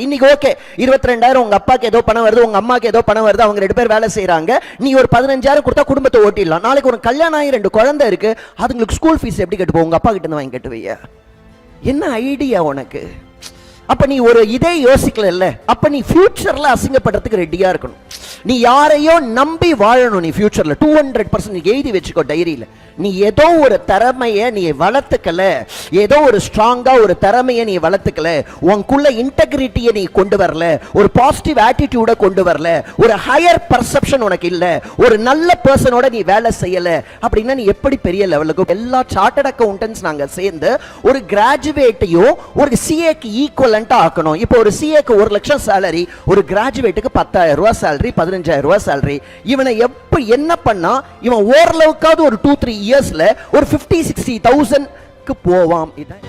இன்னைக்கு ஓகே 22,000 உங்க அப்பாக்கு ஏதோ பணம் வருது, உங்க அம்மாக்கு ஏதோ பணம் வருது, அவங்க 2 பேர் வேலை செய்யறாங்க, நீ ஒரு 15,000 கொடுத்தா குடும்பத்தை ஓட்டிடலாம். நாளைக்கு ஒரு கல்யாணம் ஆகி 2 குழந்தை இருக்கு, அதுங்களுக்கு ஸ்கூல் ஃபீஸ் எப்படி கட்டுப்போம்? உங்க அப்பா கிட்ட இருந்து வாங்கி கட்டுவீங்க. என்ன ஐடியா உனக்கு? அப்ப நீ ஒரு இதே யோசிக்கல. அப்ப நீ ஃபியூச்சர்ல அசிங்கப்படுறதுக்கு ரெடியா இருக்கணும். நீ யாரையோ நம்பி வாழணும். நீ ஃபியூச்சர்ல 200% நீ எழுதி வச்சுக்கோ டைரியில. நீ ஏதோ ஒரு திறமையை நீ வளர்த்துக்கல, ஏதோ ஒரு ஸ்ட்ராங்கா ஒரு திறமையை நீ வளர்த்துக்கல, உனக்குள்ள இன்டெகிரிட்டியை நீ கொண்டு வரல, ஒரு பாசிட்டிவ் ஆட்டிடியூட கொண்டு வரல, ஒரு ஹையர் பர்செப்ஷன் உனக்கு இல்ல, ஒரு நல்ல பர்சனோட நீ வேலை செய்யல அப்படின்னா நீ எப்படி பெரிய லெவலுக்கு? எல்லா சார்ட்டர்ட் அக்கவுண்டன்ட்ஸ் நாங்க சேர்ந்து ஒரு கிராஜுவேட்டையும் ஒரு சிஏக்கு ஈக்குவலண்டா ஆக்கணும். இப்போ ஒரு சிஏக்கு 1 லட்சம் சேலரி, ஒரு கிராஜுவேட்டுக்கு 10,000 ரூபாய் சேலரி, 15,000 ரூபாய் சேலரி. இவனை எப்ப என்ன பண்ணா இவன் ஓரளவுக்காவது ஒரு 2-3 இயர்ஸ்ல ஒரு 50-60,000 போவான். இதான்